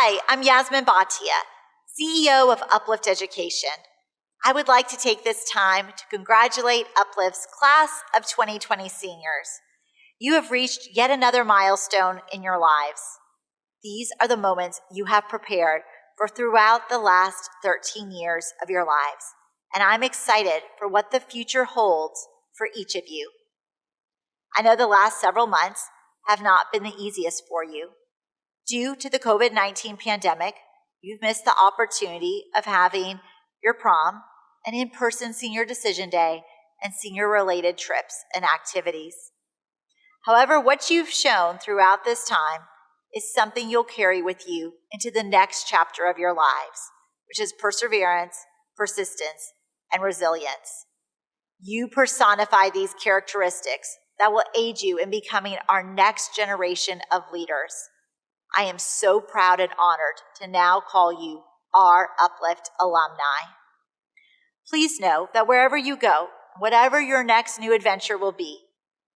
Hi, I'm Yasmin Bhatia, CEO of Uplift Education. I would like to take this time to congratulate Uplift's class of 2020 seniors. You have reached yet another milestone in your lives. These are the moments you have prepared for throughout the last 13 years of your lives, and I'm excited for what the future holds for each of you. I know the last several months have not been the easiest for you. Due to the COVID-19 pandemic, you've missed the opportunity of having your prom, an in-person senior decision day, and senior-related trips and activities. However, what you've shown throughout this time is something you'll carry with you into the next chapter of your lives, which is perseverance, persistence, and resilience. You personify these characteristics that will aid you in becoming our next generation of leaders. I am so proud and honored to now call you our Uplift alumni. Please know that wherever you go, whatever your next new adventure will be,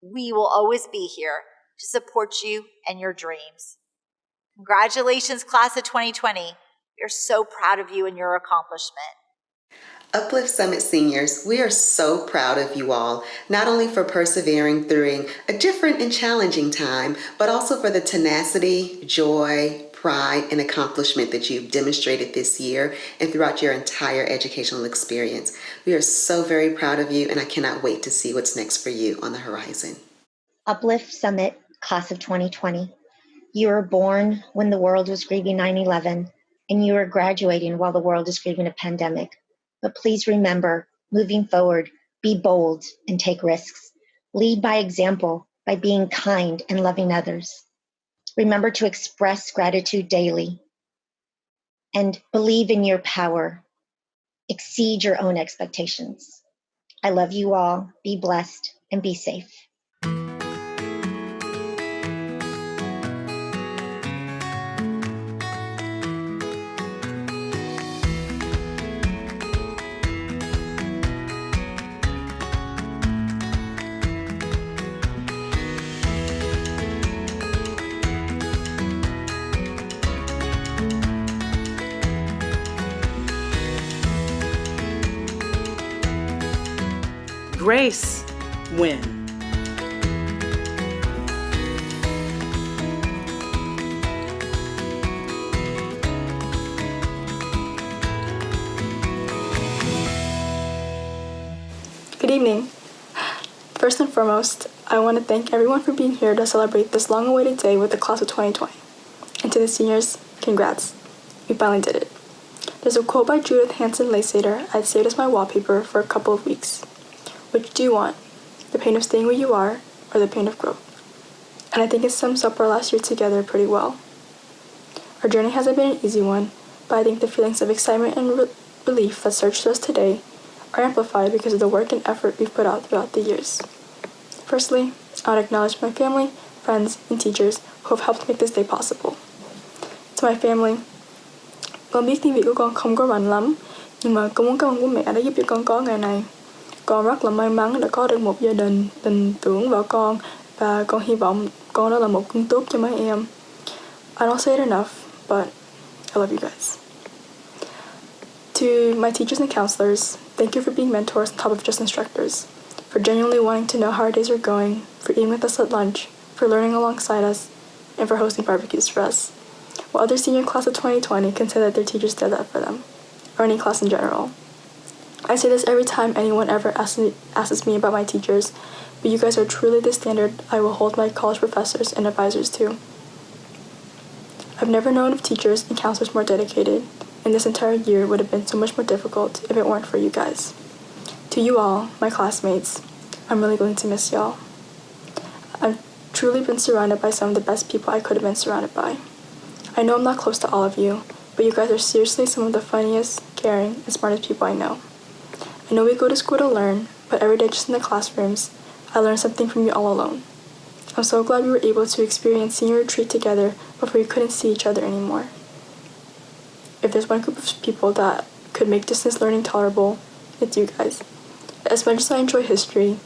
we will always be here to support you and your dreams. Congratulations, class of 2020. We are so proud of you and your accomplishment. Uplift Summit seniors, we are so proud of you all, not only for persevering through a different and challenging time, but also for the tenacity, joy, pride, and accomplishment that you've demonstrated this year and throughout your entire educational experience. We are so very proud of you, and I cannot wait to see what's next for you on the horizon. Uplift Summit, class of 2020. You were born when the world was grieving 9/11, and you are graduating while the world is grieving a pandemic. But please remember, moving forward, be bold and take risks. Lead by example by being kind and loving others. Remember to express gratitude daily and believe in your power. Exceed your own expectations. I love you all. Be blessed and be safe. Grace Win. Good evening. First and foremost, I want to thank everyone for being here to celebrate this long-awaited day with the class of 2020. And to the seniors, congrats. We finally did it. There's a quote by Judith Hanson Laysater I'd saved as my wallpaper for a couple of weeks. Which do you want? The pain of staying where you are, or the pain of growth? And I think it sums up our last year together pretty well. Our journey hasn't been an easy one, but I think the feelings of excitement and relief that surge to us today are amplified because of the work and effort we've put out throughout the years. Firstly, I want to acknowledge my family, friends, and teachers who have helped make this day possible. To my family, con biết tiếng Việt của con không có rành lắm, nhưng mà con muốn cảm ơn bố mẹ đã giúp cho con có ngày này. Con rất là may mắn đã có được một gia đình tin tưởng vào con và con hy vọng con đó là một gương tốt cho mấy em. I don't say it enough, but I love you guys. To my teachers and counselors, thank you for being mentors on top of just instructors, for genuinely wanting to know how our days are going, for eating with us at lunch, for learning alongside us, and for hosting barbecues for us. While other senior class of 2020 can say that their teachers did that for them, or any class in general. I say this every time anyone ever asks me about my teachers, but you guys are truly the standard I will hold my college professors and advisors to. I've never known of teachers and counselors more dedicated, and this entire year would have been so much more difficult if it weren't for you guys. To you all, my classmates, I'm really going to miss y'all. I've truly been surrounded by some of the best people I could have been surrounded by. I know I'm not close to all of you, but you guys are seriously some of the funniest, caring, and smartest people I know. I know we go to school to learn, but every day just in the classrooms, I learn something from you all alone. I'm so glad we were able to experience senior retreat together before we couldn't see each other anymore. If there's one group of people that could make distance learning tolerable, it's you guys. As much as I enjoy history,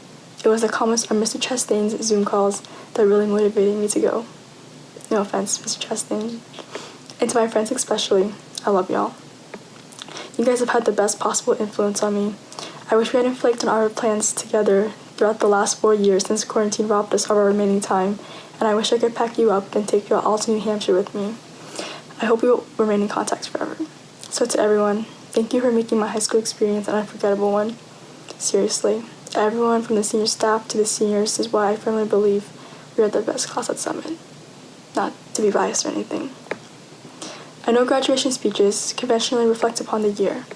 it was the comments on Mr. Chastain's Zoom calls that really motivated me to go. No offense, Mr. Chastain. And to my friends especially, I love y'all. You guys have had the best possible influence on me. I wish we hadn't flaked on our plans together throughout the last 4 years since quarantine robbed us of our remaining time, and I wish I could pack you up and take you all to New Hampshire with me. I hope we will remain in contact forever. So to everyone, thank you for making my high school experience an unforgettable one. Seriously, everyone from the senior staff to the seniors is why I firmly believe we are the best class at Summit. Not to be biased or anything. I know graduation speeches conventionally reflect upon the year,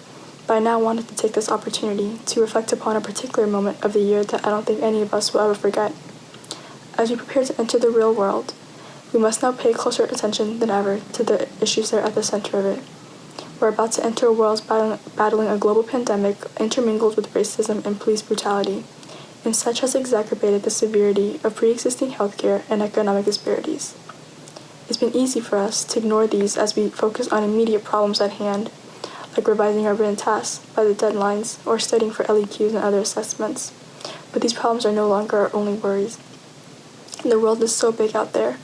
but I now wanted to take this opportunity to reflect upon a particular moment of the year that I don't think any of us will ever forget. As we prepare to enter the real world, we must now pay closer attention than ever to the issues that are at the center of it. We're about to enter a world battling a global pandemic intermingled with racism and police brutality, and such has exacerbated the severity of pre-existing healthcare and economic disparities. It's been easy for us to ignore these as we focus on immediate problems at hand, like revising our written tasks by the deadlines or studying for LEQs and other assessments. But these problems are no longer our only worries. The world is so big out there,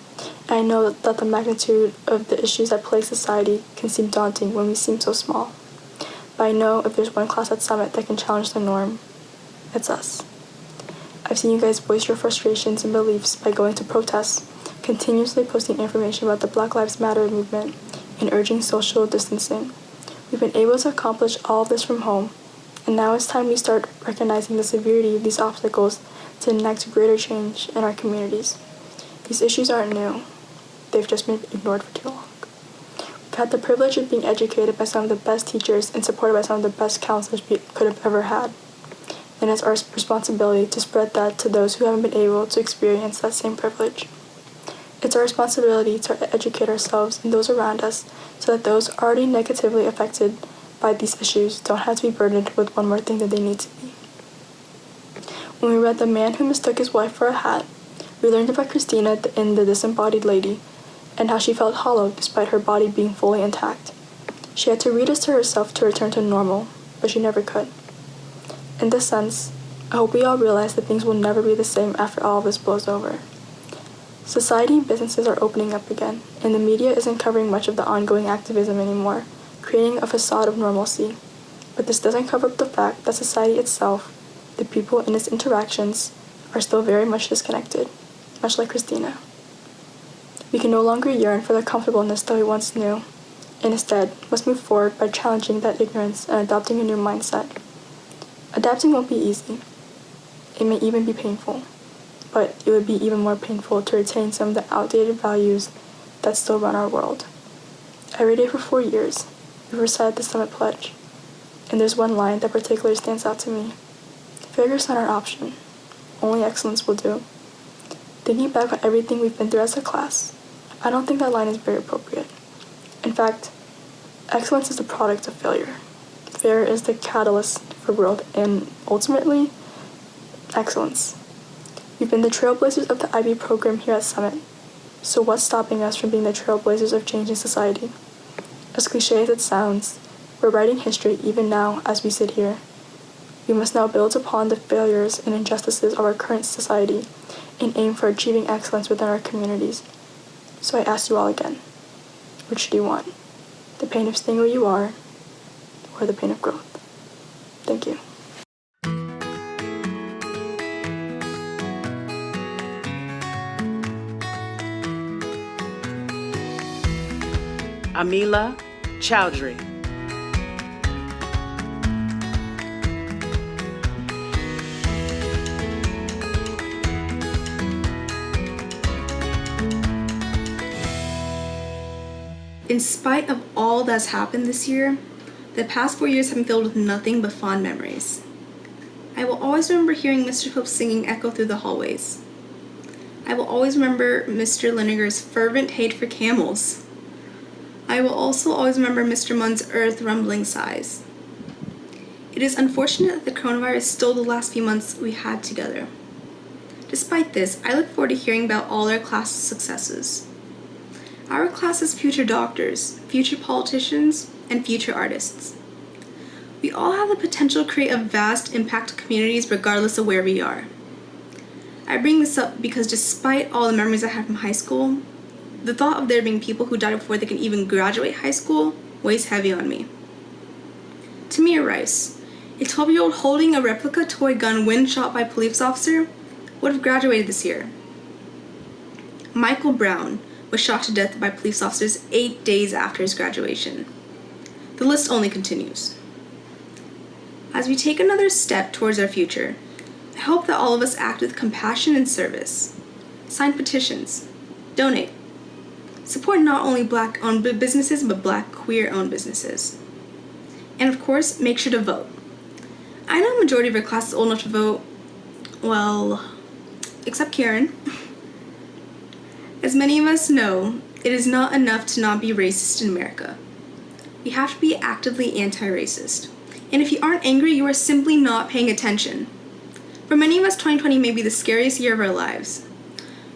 and I know that the magnitude of the issues that plague society can seem daunting when we seem so small. But I know if there's one class at Summit that can challenge the norm, it's us. I've seen you guys voice your frustrations and beliefs by going to protests, continuously posting information about the Black Lives Matter movement, and urging social distancing. We've been able to accomplish all of this from home, and now it's time we start recognizing the severity of these obstacles to enact greater change in our communities. These issues aren't new. They've just been ignored for too long. We've had the privilege of being educated by some of the best teachers and supported by some of the best counselors we could have ever had. And it's our responsibility to spread that to those who haven't been able to experience that same privilege. It's our responsibility to educate ourselves and those around us so that those already negatively affected by these issues don't have to be burdened with one more thing that they need to be. When we read The Man Who Mistook His Wife for a Hat, we learned about Christina in The Disembodied Lady and how she felt hollow despite her body being fully intact. She had to read us to herself to return to normal, but she never could. In this sense, I hope we all realize that things will never be the same after all of this blows over. Society and businesses are opening up again, and the media isn't covering much of the ongoing activism anymore, creating a facade of normalcy. But this doesn't cover up the fact that society itself, the people in its interactions, are still very much disconnected, much like Christina. We can no longer yearn for the comfortableness that we once knew, and instead must move forward by challenging that ignorance and adopting a new mindset. Adapting won't be easy. It may even be painful. But it would be even more painful to retain some of the outdated values that still run our world. Every day for 4 years, we've recited the Summit Pledge, and there's one line that particularly stands out to me. Failure's not our option. Only excellence will do. Thinking back on everything we've been through as a class, I don't think that line is very appropriate. In fact, excellence is the product of failure. Failure is the catalyst for growth and, ultimately, excellence. We've been the trailblazers of the IB program here at Summit, so what's stopping us from being the trailblazers of changing society? As cliche as it sounds, we're writing history even now as we sit here. We must now build upon the failures and injustices of our current society and aim for achieving excellence within our communities. So I ask you all again, which do you want? The pain of staying where you are, or the pain of growth? Thank you. Amila Chowdhury. In spite of all that's happened this year, the past 4 years have been filled with nothing but fond memories. I will always remember hearing Mr. Phillips' singing echo through the hallways. I will always remember Mr. Linegar's fervent hate for camels. I will also always remember Mr. Munn's earth-rumbling sighs. It is unfortunate that the coronavirus stole the last few months we had together. Despite this, I look forward to hearing about all our class's successes. Our class is future doctors, future politicians, and future artists. We all have the potential to create a vast impact to communities regardless of where we are. I bring this up because despite all the memories I have from high school, the thought of there being people who died before they can even graduate high school weighs heavy on me. Tamir Rice, a 12-year-old holding a replica toy gun when shot by a police officer, would have graduated this year. Michael Brown was shot to death by police officers 8 days after his graduation. The list only continues. As we take another step towards our future, I hope that all of us act with compassion and service. Sign petitions. Donate. Support not only Black-owned businesses, but Black queer-owned businesses. And of course, make sure to vote. I know a majority of our class is old enough to vote, well, except Karen. As many of us know, it is not enough to not be racist in America. We have to be actively anti-racist. And if you aren't angry, you are simply not paying attention. For many of us, 2020 may be the scariest year of our lives.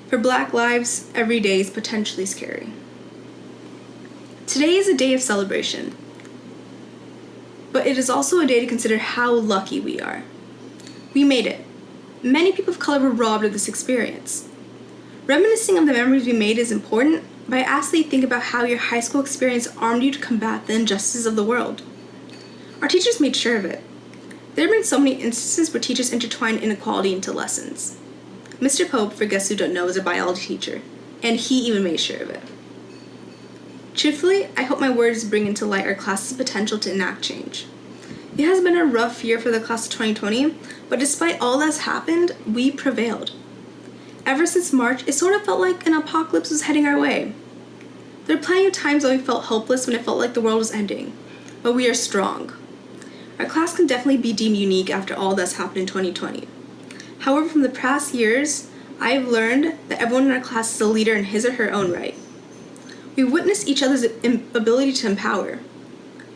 For Black lives, every day is potentially scary. Today is a day of celebration. But it is also a day to consider how lucky we are. We made it. Many people of color were robbed of this experience. Reminiscing of the memories we made is important, but I ask that you think about how your high school experience armed you to combat the injustices of the world. Our teachers made sure of it. There have been so many instances where teachers intertwined inequality into lessons. Mr. Pope, for guests who don't know, is a biology teacher, and he even made sure of it. Truthfully, I hope my words bring into light our class's potential to enact change. It has been a rough year for the class of 2020, but despite all that's happened, we prevailed. Ever since March, it sort of felt like an apocalypse was heading our way. There are plenty of times when we felt hopeless when it felt like the world was ending, but we are strong. Our class can definitely be deemed unique after all that's happened in 2020. However, from the past years, I have learned that everyone in our class is a leader in his or her own right. We've witnessed each other's ability to empower,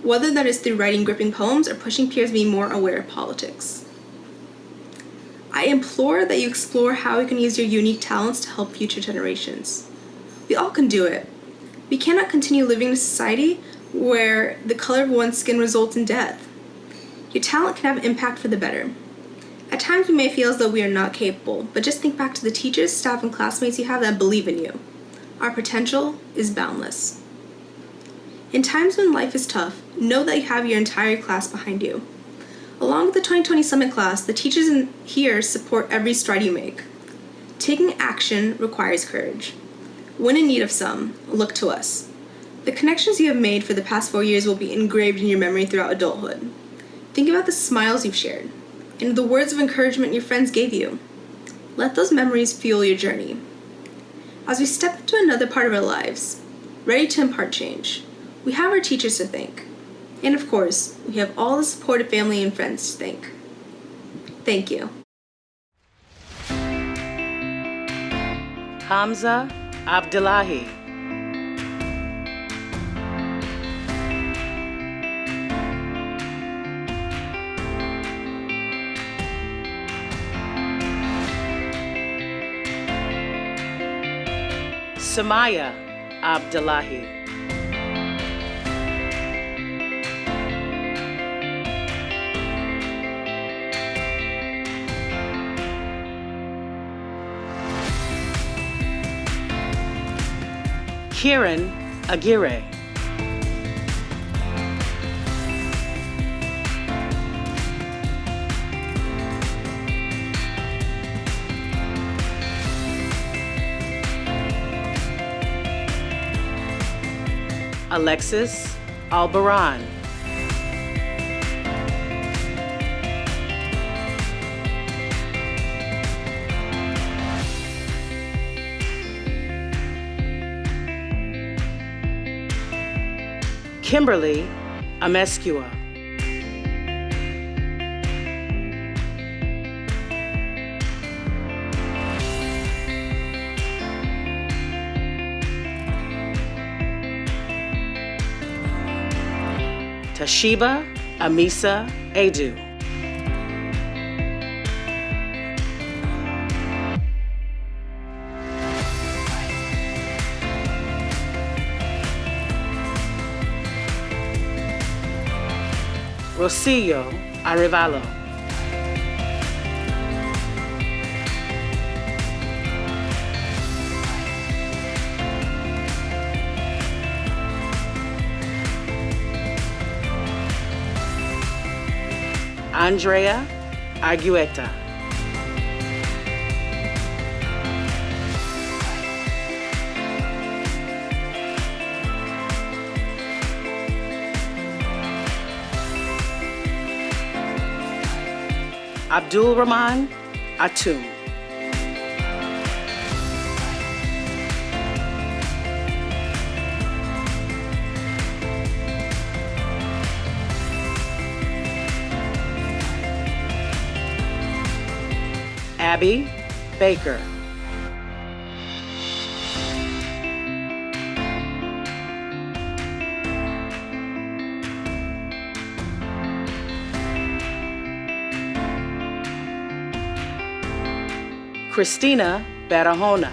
whether that is through writing gripping poems or pushing peers to be more aware of politics. I implore that you explore how you can use your unique talents to help future generations. We all can do it. We cannot continue living in a society where the color of one's skin results in death. Your talent can have an impact for the better. At times we may feel as though we are not capable, but just think back to the teachers, staff, and classmates you have that believe in you. Our potential is boundless. In times when life is tough, know that you have your entire class behind you. Along with the 2020 Summit class, the teachers in here support every stride you make. Taking action requires courage. When in need of some, look to us. The connections you have made for the past 4 years will be engraved in your memory throughout adulthood. Think about the smiles you've shared, and the words of encouragement your friends gave you. Let those memories fuel your journey. As we step into another part of our lives, ready to impart change, we have our teachers to thank. And of course, we have all the supportive family and friends to thank. Thank you. Hamza Abdullahi. Samaya Abdullahi. Kieran Aguirre. Alexis Albaran. Kimberly Amescua. Tashiba Amisa Edu. Rosillo Arevalo. Andrea Argueta. Abdul Rahman Atum. Abby Baker. Christina Barahona.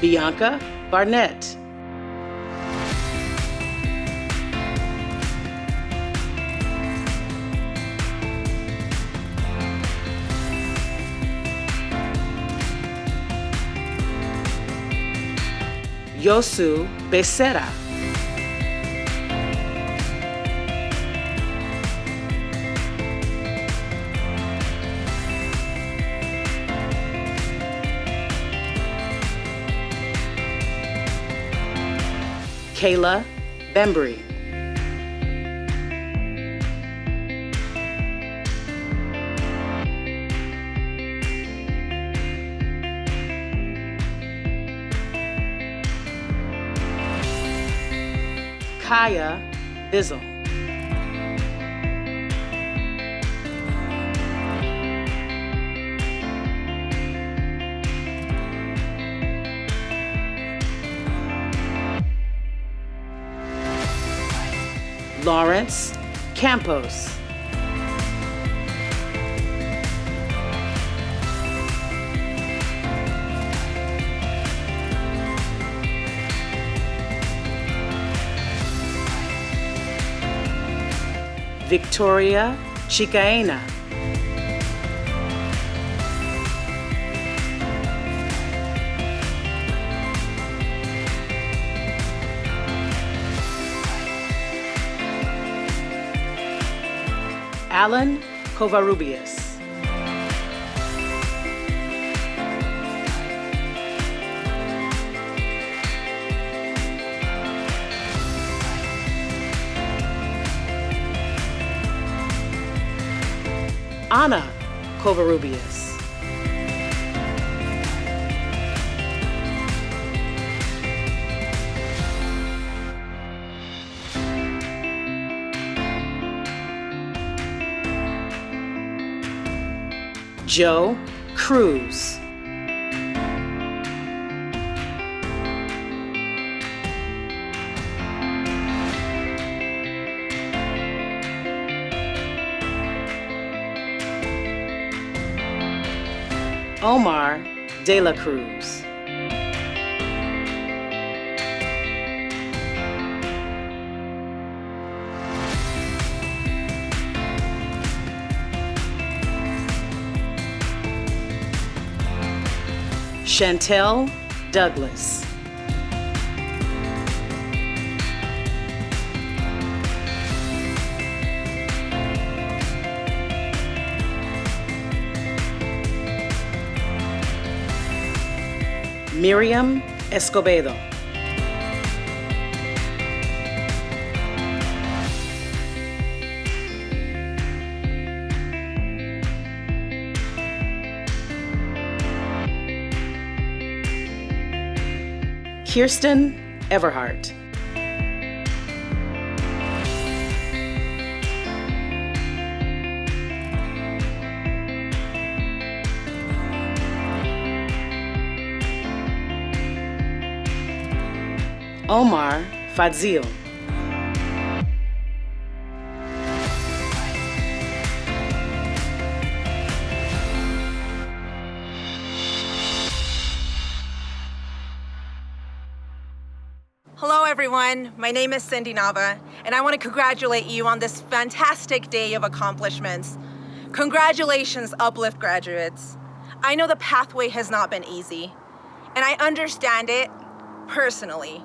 Bianca Barnett. Yosu Becerra. Kayla Bembry. Kaya Bizzle. Lawrence Campos. Victoria Chicaena. Alan Covarrubias. Anna Covarrubias. Joe Cruz. Omar De La Cruz. Chantel Douglas. Miriam Escobedo. Kirsten Everhart. Omar Fadzil. Hello, everyone. My name is Cindy Nava, and I want to congratulate you on this fantastic day of accomplishments. Congratulations, Uplift graduates. I know the pathway has not been easy, and I understand it personally.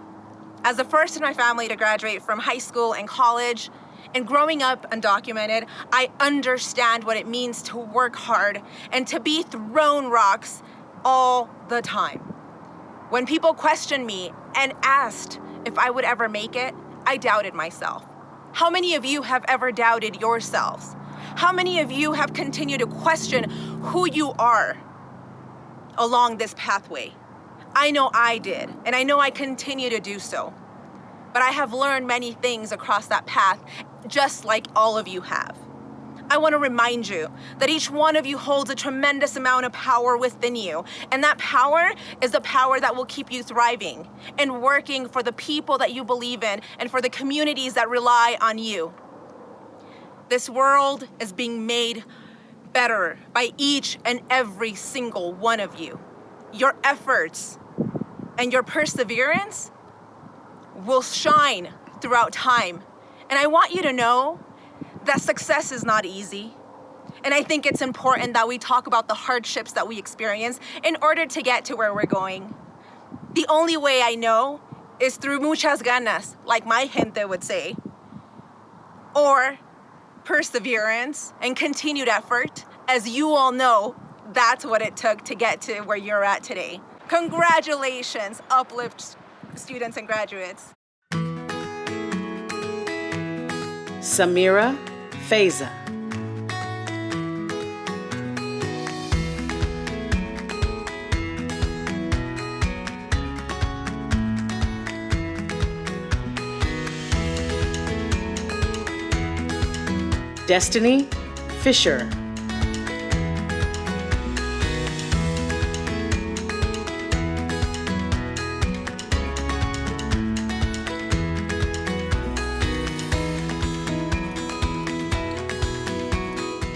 As the first in my family to graduate from high school and college, and growing up undocumented, I understand what it means to work hard and to be thrown rocks all the time. When people questioned me and asked if I would ever make it, I doubted myself. How many of you have ever doubted yourselves? How many of you have continued to question who you are along this pathway? I know I did, and I know I continue to do so. But I have learned many things across that path, just like all of you have. I want to remind you that each one of you holds a tremendous amount of power within you, and that power is the power that will keep you thriving and working for the people that you believe in and for the communities that rely on you. This world is being made better by each and every single one of you. Your efforts and your perseverance will shine throughout time. And I want you to know that success is not easy. And I think it's important that we talk about the hardships that we experience in order to get to where we're going. The only way I know is through muchas ganas, like my gente would say, or perseverance and continued effort. As you all know, that's what it took to get to where you're at today. Congratulations, Uplift students and graduates. Samira Faiza. Destiny Fisher.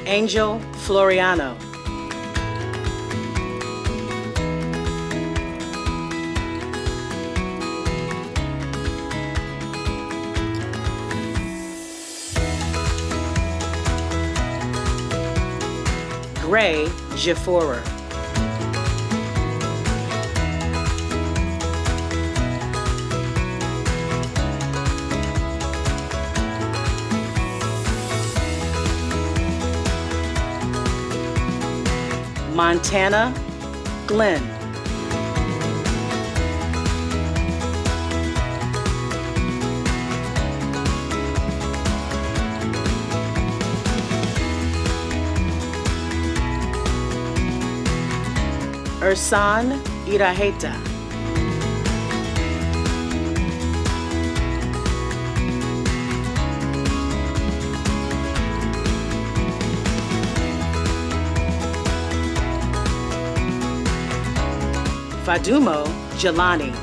Angel Floriano. Gray Jafora. Montana Glenn. Ursan Iraheta. Fadumo Jelani.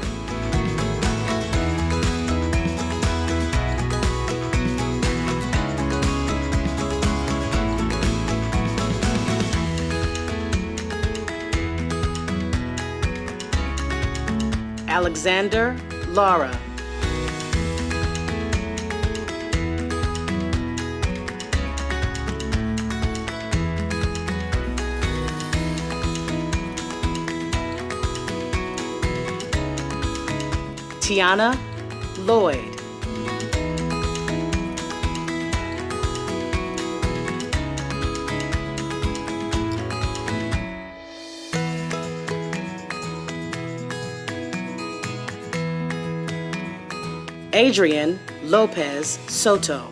Alexander Lara. Tiana Lloyd. Adrian Lopez Soto.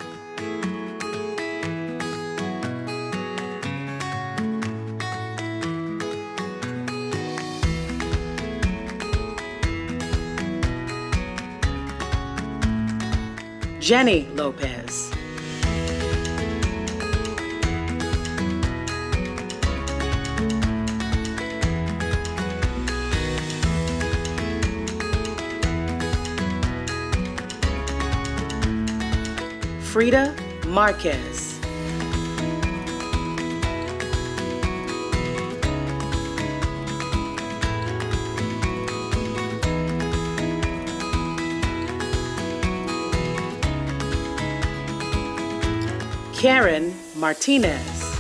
Jenny Lopez. Frida Marquez. Karen Martinez.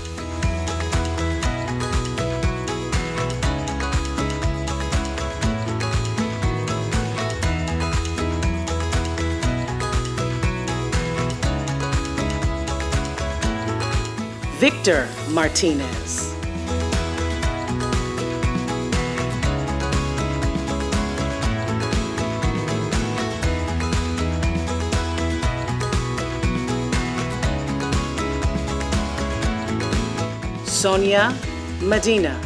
Victor Martinez. Sonia Medina.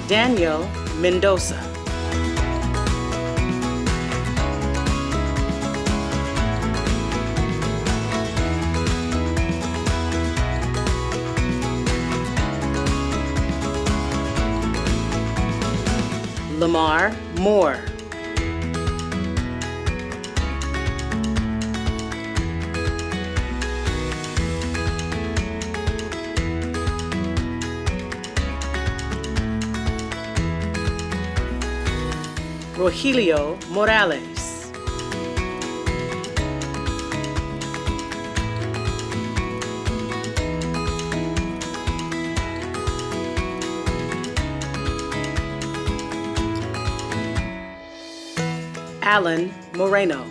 Daniel Mendoza. Lamar Moore. Rogelio Morales. Alan Moreno.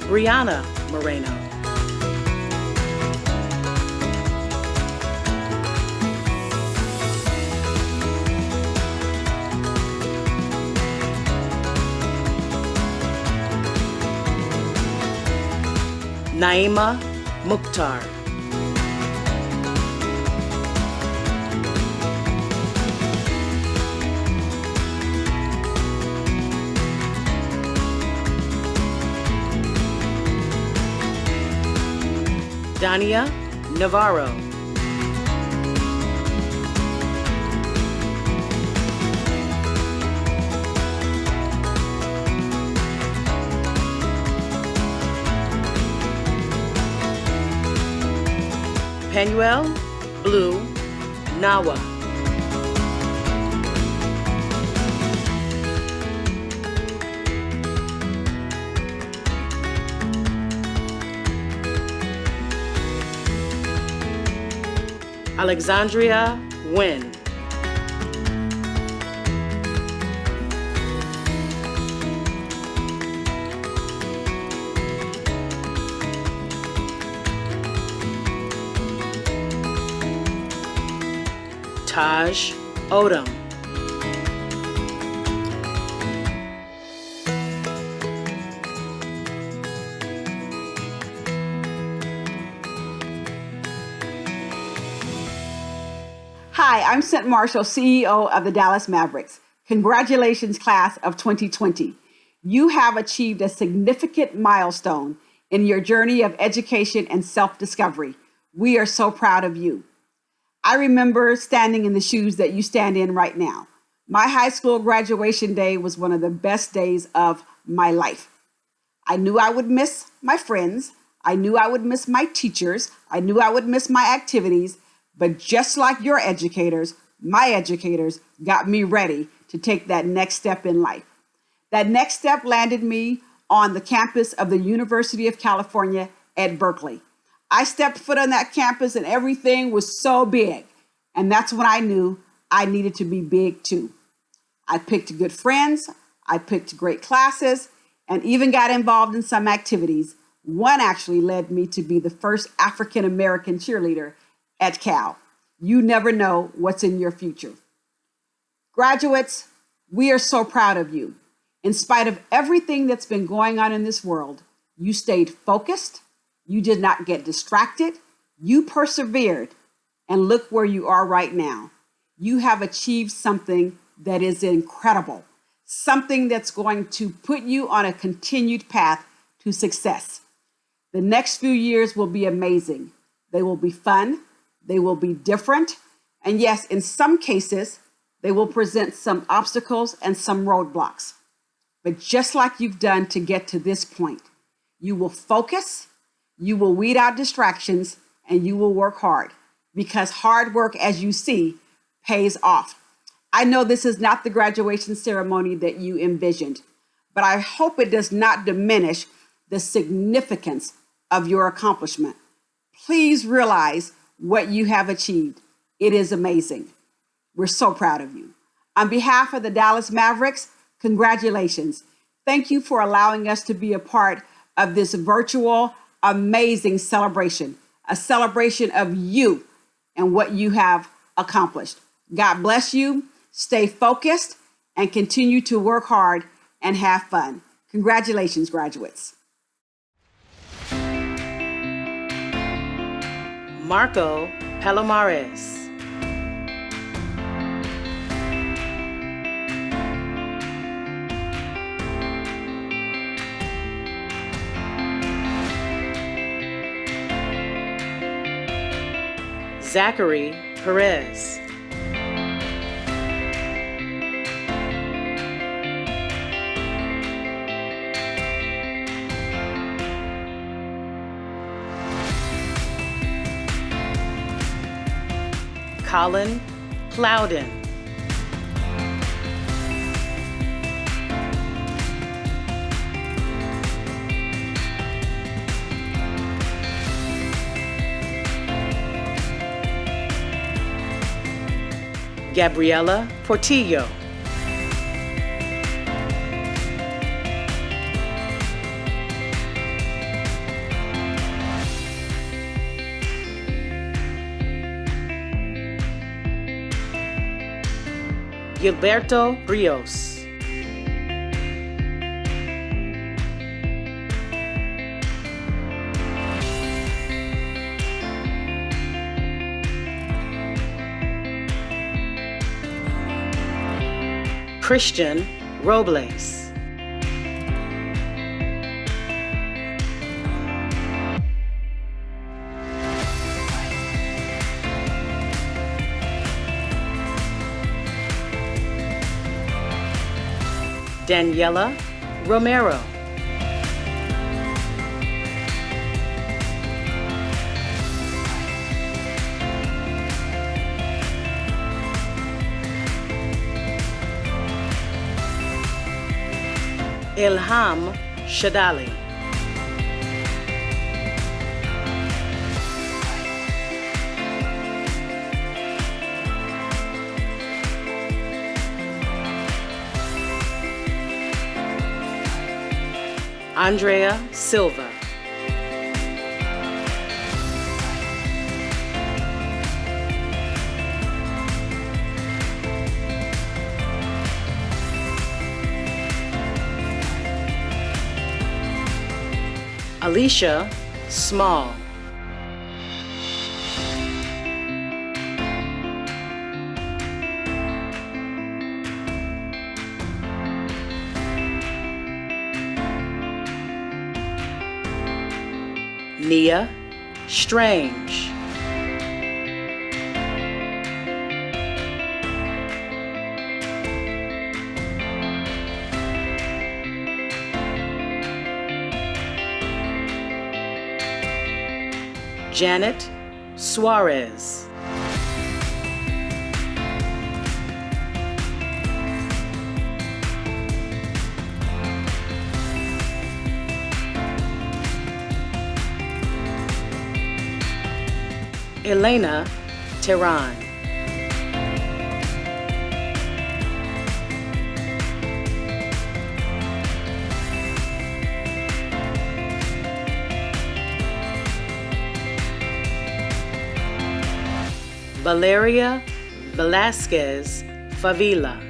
Brianna Moreno. Naima Mukhtar. Dania Navarro. Penuel Blue Nawa. Alexandria Nguyen. Taj Odom. Hi, I'm Cent Marshall, CEO of the Dallas Mavericks. Congratulations, class of 2020. You have achieved a significant milestone in your journey of education and self-discovery. We are so proud of you. I remember standing in the shoes that you stand in right now. My high school graduation day was one of the best days of my life. I knew I would miss my friends. I knew I would miss my teachers. I knew I would miss my activities. But just like your educators, my educators got me ready to take that next step in life. That next step landed me on the campus of the University of California at Berkeley. I stepped foot on that campus and everything was so big. And that's when I knew I needed to be big too. I picked good friends, I picked great classes, and even got involved in some activities. One actually led me to be the first African American cheerleader at Cal. You never know what's in your future. Graduates, we are so proud of you. In spite of everything that's been going on in this world, you stayed focused, you did not get distracted, you persevered, and look where you are right now. You have achieved something that is incredible, something that's going to put you on a continued path to success. The next few years will be amazing. They will be fun, they will be different, and yes, in some cases, they will present some obstacles and some roadblocks. But just like you've done to get to this point, you will focus, you will weed out distractions, and you will work hard. Because hard work, as you see, pays off. I know this is not the graduation ceremony that you envisioned, but I hope it does not diminish the significance of your accomplishment. Please realize what you have achieved. It is amazing. We're so proud of you. On behalf of the Dallas Mavericks, congratulations. Thank you for allowing us to be a part of this virtual, amazing celebration, a celebration of you and what you have accomplished. God bless you. Stay focused and continue to work hard and have fun. Congratulations, graduates. Marco Palomares. Zachary Perez. Colin Plowden. Gabriela Portillo. Gilberto Rios. Christian Robles. Daniela Romero. Ilham Shadali. Andrea Silva. Alicia Small. Nia Strange. Janet Suarez. Elena Tehran. Valeria Velasquez Favila.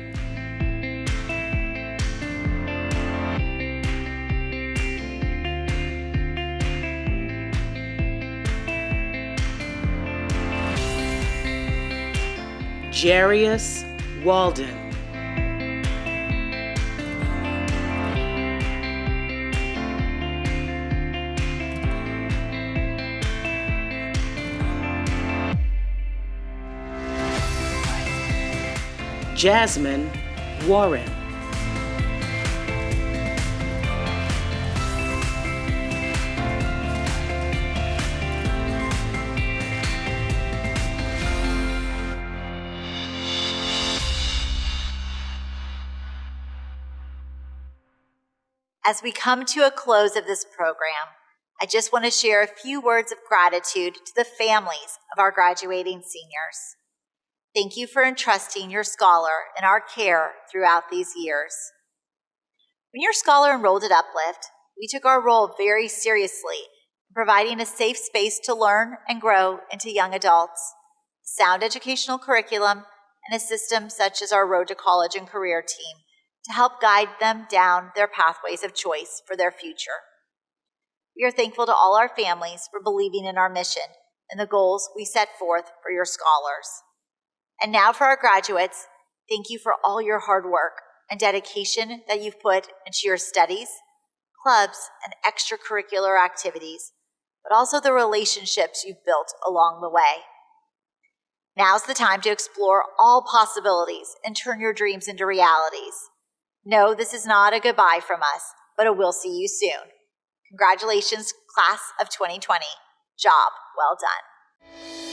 Jarius Walden. Jasmine Warren. As we come to a close of this program, I just want to share a few words of gratitude to the families of our graduating seniors. Thank you for entrusting your scholar in our care throughout these years. When your scholar enrolled at Uplift, we took our role very seriously, providing a safe space to learn and grow into young adults, sound educational curriculum, and a system such as our Road to College and Career team to help guide them down their pathways of choice for their future. We are thankful to all our families for believing in our mission and the goals we set forth for your scholars. And now for our graduates, thank you for all your hard work and dedication that you've put into your studies, clubs, and extracurricular activities, but also the relationships you've built along the way. Now's the time to explore all possibilities and turn your dreams into realities. No, this is not a goodbye from us, but a we'll see you soon. Congratulations, class of 2020. Job well done.